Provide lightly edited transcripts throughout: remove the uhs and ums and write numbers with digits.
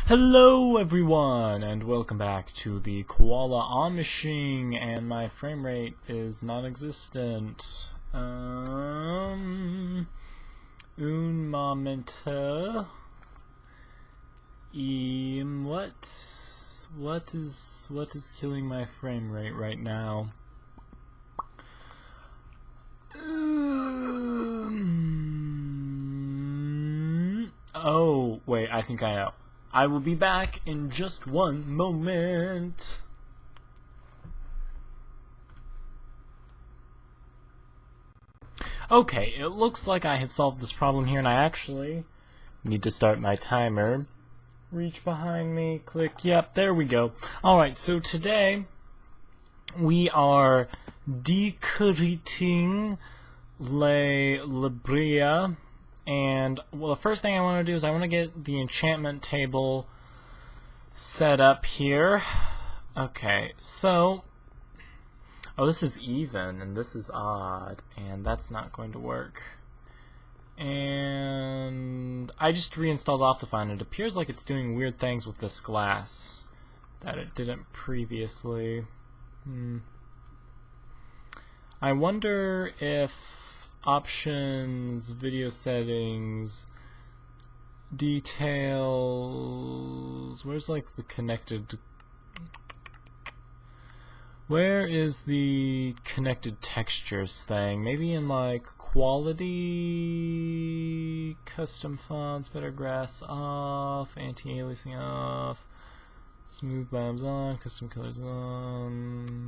Hello everyone, and welcome back to the Koala Amishing, and my frame rate is non-existent. Un momento. What is killing my frame rate right now? Oh, wait, I think I know. I will be back in just one moment. Okay, it looks like I have solved this problem here, and I actually need to start my timer. Reach behind me, click, yep, there we go. Alright, so today we are decorating Le Libria. And, well, the first thing I want to do is I want to get the enchantment table set up here. Okay, so... Oh, this is even, and this is odd, and that's not going to work. And I just reinstalled Optifine. It appears like it's doing weird things with this glass that it didn't previously. I wonder if... Options, video settings, details, where's like the connected, where is the connected textures thing? Maybe in like quality, custom fonts, better grass off, anti-aliasing off, smooth biomes on, custom colors on,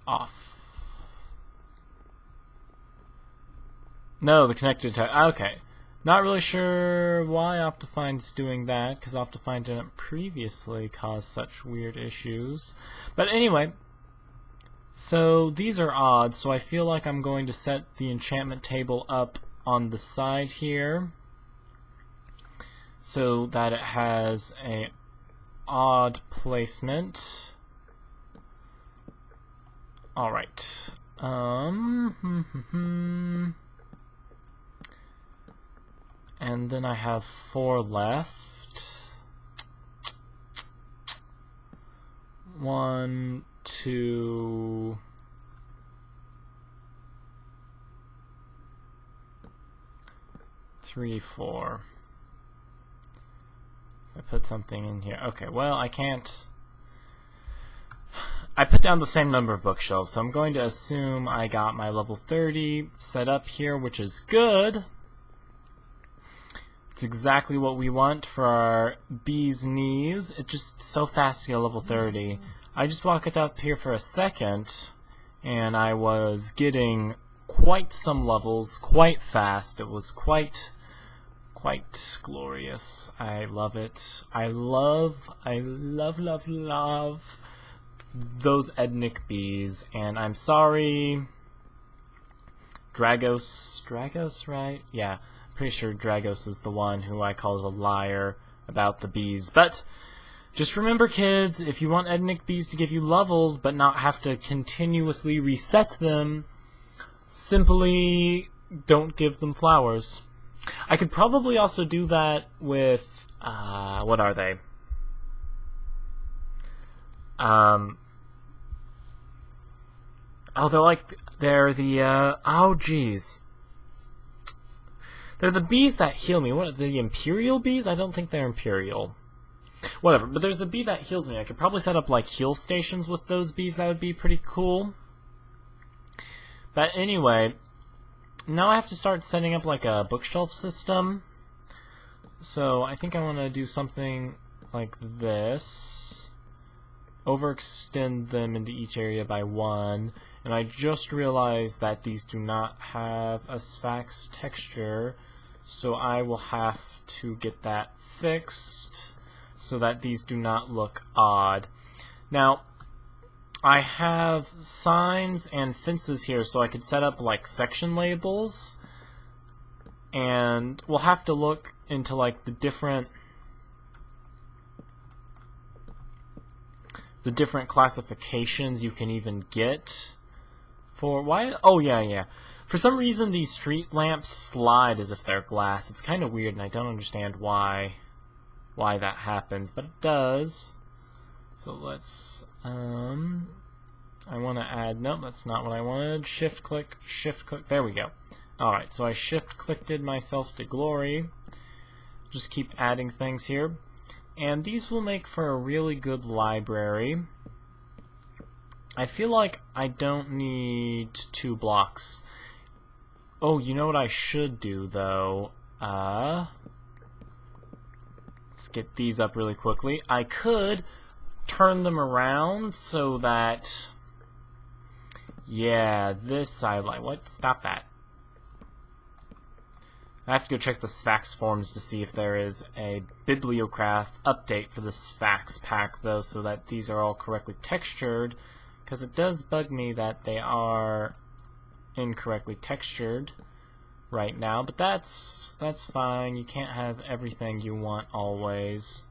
off. No, the connected okay. Not really sure why Optifine's doing that, because Optifine didn't previously cause such weird issues. But anyway, so these are odd, so I feel like I'm going to set the enchantment table up on the side here so that it has a odd placement. Alright. And then I have 4 left. 1, 2, 3, 4. I put something in here. Okay, well, I can't. I put down the same number of bookshelves, so I'm going to assume I got my level 30 set up here, which is good. It's exactly what we want for our bee's knees. It's just so fast to get level 30. I just walked up here for a second, and I was getting quite some levels quite fast. It was quite glorious. I love it. I love those edenic bees. And I'm sorry, Dragos, right? Yeah. Pretty sure Dragos is the one who I called a liar about the bees. But just remember, kids, if you want edenic bees to give you levels but not have to continuously reset them, simply don't give them flowers. I could probably also do that with what are they? Oh, they're the oh geez. They're the bees that heal me. What are the Imperial bees? I don't think they're Imperial. Whatever, but there's a bee that heals me. I could probably set up like heal stations with those bees. That would be pretty cool. But anyway, now I have to start setting up like a bookshelf system. So I think I want to do something like this. Overextend them into each area by 1. And I just realized that these do not have a Sphax texture, so I will have to get that fixed so that these do not look odd. Now, I have signs and fences here, so I could set up like section labels, and we'll have to look into like the different classifications you can even get. For why? Oh yeah. For some reason these street lamps slide as if they're glass. It's kind of weird and I don't understand why. why that happens, but it does. So let's, I want to add, nope, that's not what I wanted. Shift click, there we go. Alright, so I shift clicked myself to glory. Just keep adding things here. And these will make for a really good library. I feel like I don't need 2 blocks. Oh, you know what I should do, though? Let's get these up really quickly. I could turn them around so that... Yeah, this side line. What? Stop that. I have to go check the Sphax forums to see if there is a Bibliocraft update for the Sphax pack, though, so that these are all correctly textured, because it does bug me that they are incorrectly textured right now, but that's fine. You can't have everything you want always.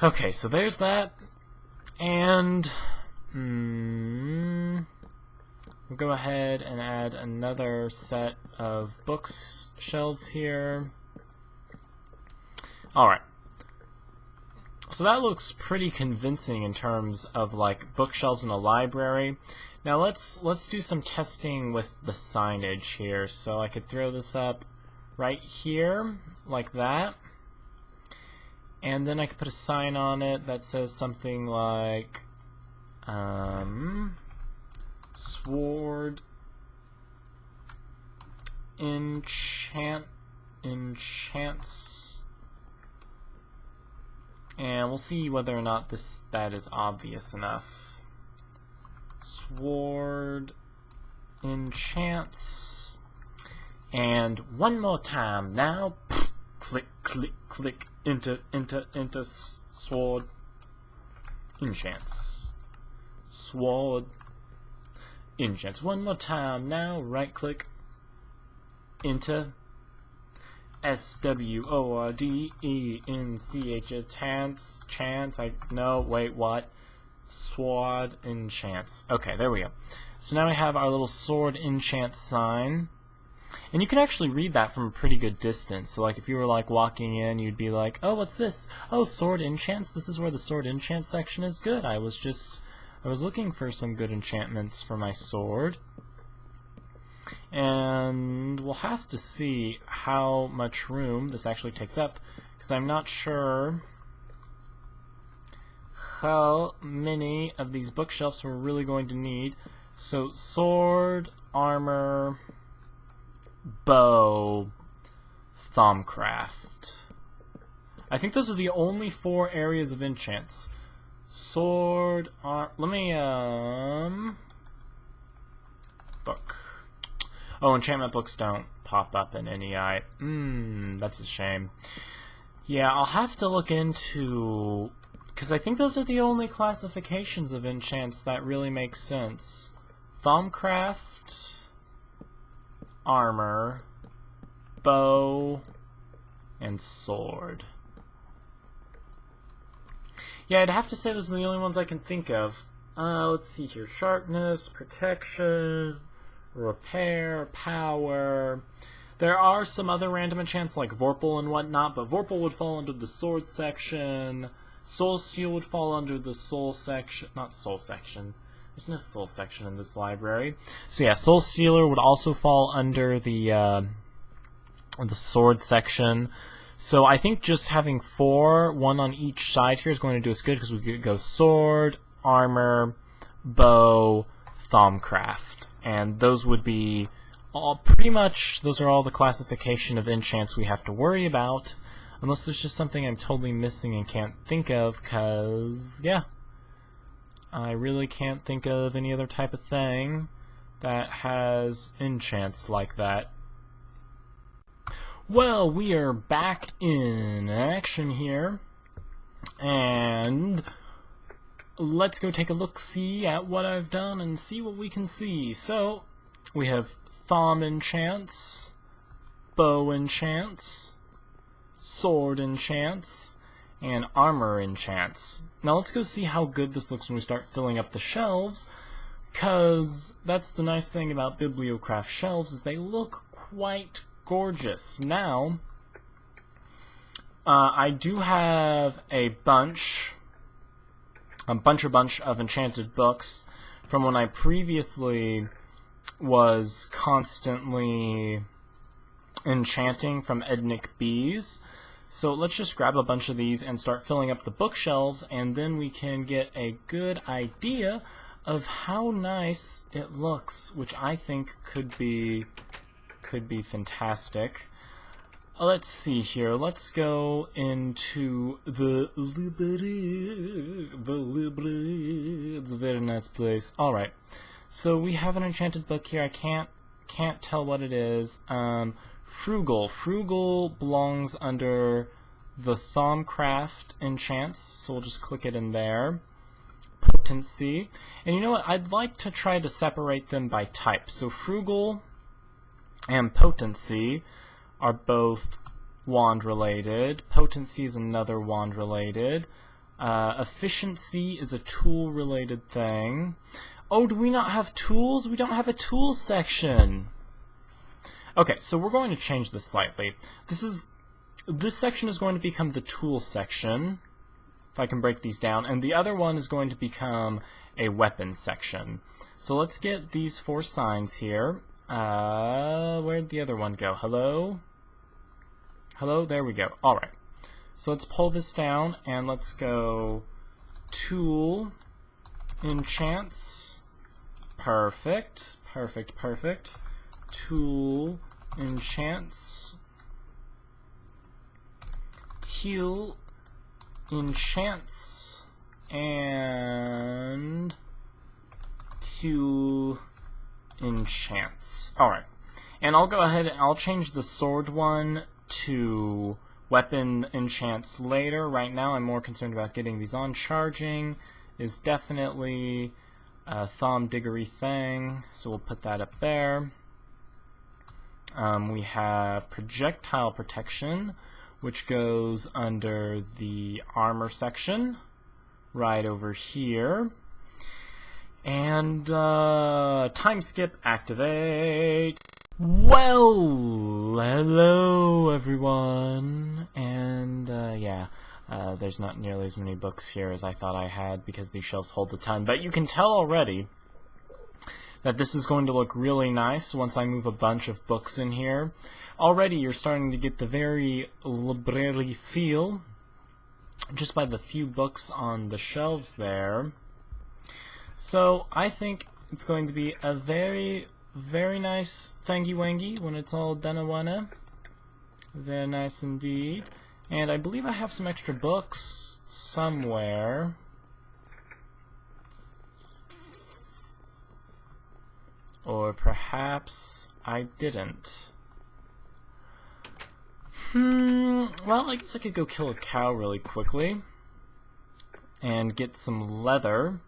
Okay, so there's that, and we'll go ahead and add another set of bookshelves here. Alright. So that looks pretty convincing in terms of like bookshelves in a library. Now let's do some testing with the signage here. So I could throw this up right here like that. And then I could put a sign on it that says something like Sword enchants, and we'll see whether or not that is obvious enough. Sword enchants, and one more time now. Click, click, click. Enter, sword enchants. Sword enchants. One more time now. Right click. Enter. SWORD chance. No, wait, what? Sword enchants. Okay, there we go. So now we have our little sword enchant sign. And you can actually read that from a pretty good distance. So like if you were like walking in, you'd be like, oh, what's this? Oh, sword enchants. This is where the sword enchant section is good. I was looking for some good enchantments for my sword. And we'll have to see how much room this actually takes up, because I'm not sure how many of these bookshelves we're really going to need. So sword, armor, bow, Thaumcraft. I think those are the only 4 areas of enchants. Sword, let me, book. Oh, enchantment books don't pop up in NEI. That's a shame. Yeah, I'll have to look into... because I think those are the only classifications of enchants that really make sense. Thaumcraft, armor, bow, and sword. Yeah, I'd have to say those are the only ones I can think of. Let's see here. Sharpness, protection, repair, power. There are some other random enchants like Vorpal and whatnot, but Vorpal would fall under the sword section. Soul Steel would fall under the soul section. Not soul section. There's no soul section in this library. So yeah, Soul Stealer would also fall under the sword section. So I think just having 4, 1 on each side here, is going to do us good, because we could go sword, armor, bow, Thaumcraft. And those would be all pretty much, those are all the classification of enchants we have to worry about. Unless there's just something I'm totally missing and can't think of, because, yeah. I really can't think of any other type of thing that has enchants like that. Well, we are back in action here, and let's go take a look-see at what I've done and see what we can see. So, we have Thaum enchants, bow enchants, sword enchants, and armor enchants. Now let's go see how good this looks when we start filling up the shelves, because that's the nice thing about Bibliocraft shelves, is they look quite gorgeous. Now, I do have a bunch of enchanted books from when I previously was constantly enchanting from edenic bees. So let's just grab a bunch of these and start filling up the bookshelves, and then we can get a good idea of how nice it looks, which I think could be fantastic. Let's see here. Let's go into the library. It's a very nice place. All right. So we have an enchanted book here. I can't tell what it is. Frugal. Frugal belongs under the Thaumcraft enchants, so we'll just click it in there. Potency. And you know what? I'd like to try to separate them by type. So Frugal and Potency are both wand related. Potency is another wand related. Efficiency is a tool related thing. Oh, do we not have tools? We don't have a tools section. Okay, so we're going to change this slightly. This section is going to become the tools section, if I can break these down, and the other one is going to become a weapons section. So let's get these 4 signs here. Where'd the other one go? Hello? Hello? There we go. Alright. So let's pull this down, and let's go Tool, Enchants. Perfect. Perfect, perfect. Tool, Enchants. Tool, Enchants. And Tool, Enchants. Alright. And I'll go ahead and I'll change the sword one to weapon enchants later. Right now I'm more concerned about getting these on. Charging is definitely a thumb-diggery thing, so we'll put that up there. We have projectile protection, which goes under the armor section, right over here. And time skip, activate. Well, hello everyone, and yeah, there's not nearly as many books here as I thought I had because these shelves hold a ton, but you can tell already that this is going to look really nice once I move a bunch of books in here. Already you're starting to get the very library feel just by the few books on the shelves there. So I think it's going to be a very nice thangy-wangy when it's all done-a-wanna. Very nice indeed. And I believe I have some extra books somewhere. Or perhaps I didn't. Well, I guess I could go kill a cow really quickly and get some leather.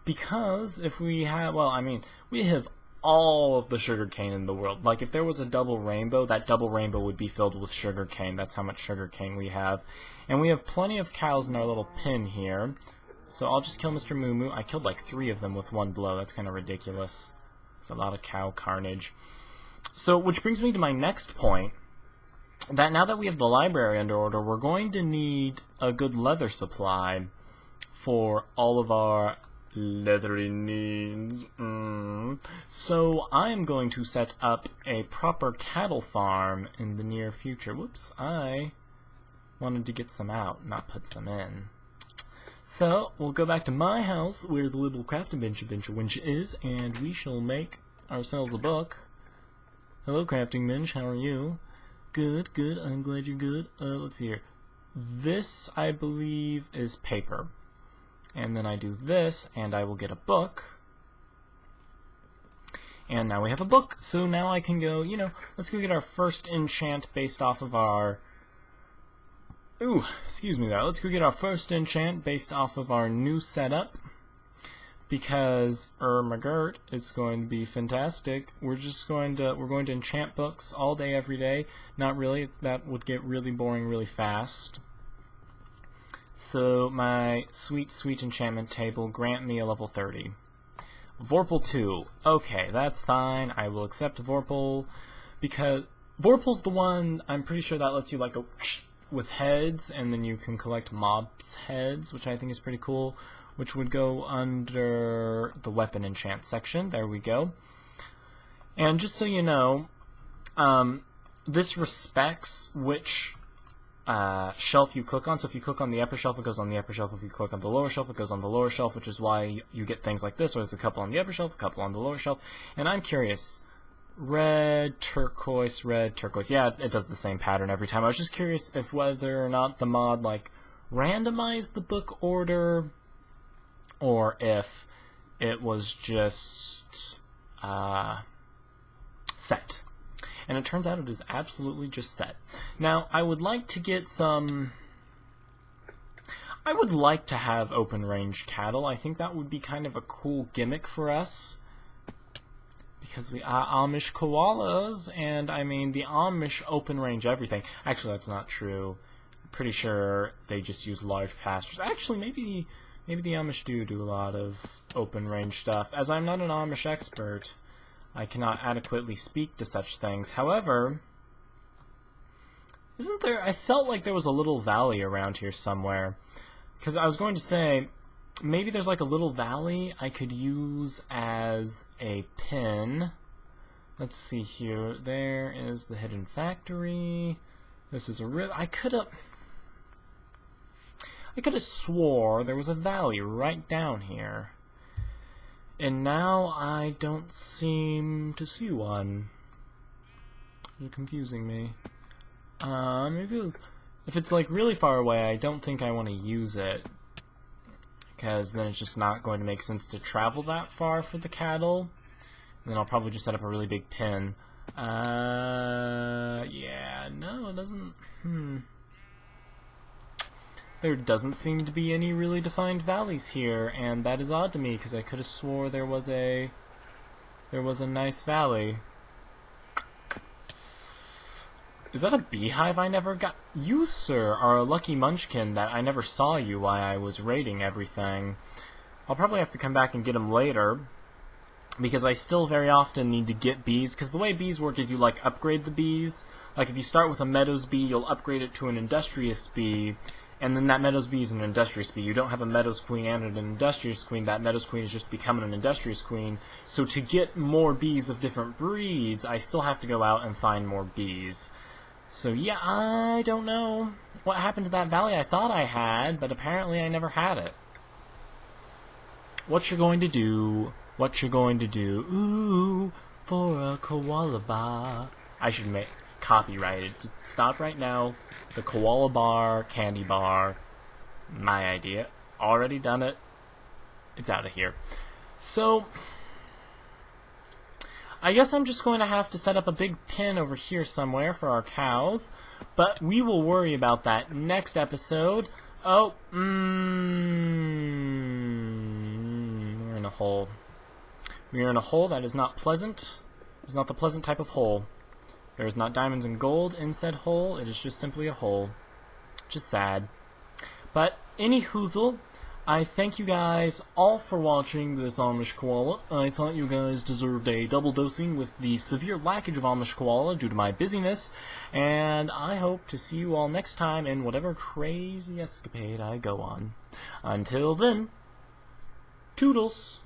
Because if we have, well, I mean, we have all of the sugarcane in the world. Like, if there was a double rainbow, that double rainbow would be filled with sugarcane. That's how much sugarcane we have. And we have plenty of cows in our little pen here. So I'll just kill Mr. Moo Moo. I killed like 3 of them with one blow. That's kind of ridiculous. It's a lot of cow carnage. So, which brings me to my next point. That now that we have the library under order, we're going to need a good leather supply for all of our leathery needs. So I'm going to set up a proper cattle farm in the near future. Whoops, I wanted to get some out, not put some in. So we'll go back to my house where the little crafting bench is, and we shall make ourselves a book. Hello, crafting bench, how are you? Good, good, I'm glad you're good. Let's see here. This, I believe, is paper. And then I do this, and I will get a book. And now we have a book, so now I can go, you know, let's go get our first enchant based off of our... Ooh, excuse me there. Let's go get our first enchant based off of our new setup. Because, McGirt, it's going to be fantastic. We're going to enchant books all day, every day. Not really, that would get really boring really fast. So, my sweet, sweet enchantment table, grant me a level 30. Vorpal 2. Okay, that's fine. I will accept Vorpal, because Vorpal's the one, I'm pretty sure that lets you, like, go with heads, and then you can collect mobs' heads, which I think is pretty cool, which would go under the weapon enchant section. There we go. And just so you know, this respects which shelf you click on. So if you click on the upper shelf, it goes on the upper shelf. If you click on the lower shelf, it goes on the lower shelf, which is why you get things like this, where there's a couple on the upper shelf, a couple on the lower shelf. And I'm curious, red, turquoise, yeah, it does the same pattern every time. I was just curious if whether or not the mod, like, randomized the book order, or if it was just set. And it turns out it is absolutely just set. Now, I would like to get some... I would like to have open range cattle. I think that would be kind of a cool gimmick for us. Because we are Amish koalas, and I mean, the Amish open range everything. Actually, that's not true. I'm pretty sure they just use large pastures. Actually, maybe the Amish do a lot of open range stuff. As I'm not an Amish expert, I cannot adequately speak to such things. However, isn't there... I felt like there was a little valley around here somewhere. Because I was going to say, maybe there's like a little valley I could use as a pin. Let's see here. There is the hidden factory. This is a river. I could have swore there was a valley right down here. And now I don't seem to see one. You're confusing me. Maybe if it's like really far away, I don't think I want to use it. Because then it's just not going to make sense to travel that far for the cattle. And then I'll probably just set up a really big pen. Yeah, no, it doesn't... There doesn't seem to be any really defined valleys here, and that is odd to me, because I could have swore there was a nice valley. Is that a beehive I never got? You, sir, are a lucky munchkin that I never saw you while I was raiding everything. I'll probably have to come back and get them later, because I still very often need to get bees, because the way bees work is you, like, upgrade the bees. Like, if you start with a meadows bee, you'll upgrade it to an industrious bee, and then that meadows bee is an industrious bee. You don't have a meadows queen and an industrious queen. That meadows queen is just becoming an industrious queen. So to get more bees of different breeds, I still have to go out and find more bees. So yeah, I don't know what happened to that valley I thought I had, but apparently I never had it. What you're going to do, what you're going to do, ooh, for a koala bar. I should make copyrighted. Stop right now. The koala bar, candy bar, my idea. Already done it. It's out of here. So, I guess I'm just going to have to set up a big pen over here somewhere for our cows, but we will worry about that next episode. Oh, we're in a hole. We are in a hole that is not pleasant. It is not the pleasant type of hole. There is not diamonds and gold in said hole. It is just simply a hole. Just sad. But, anyhoozle, I thank you guys all for watching this Amish Koala. I thought you guys deserved a double dosing with the severe lackage of Amish Koala due to my busyness, and I hope to see you all next time in whatever crazy escapade I go on. Until then, toodles!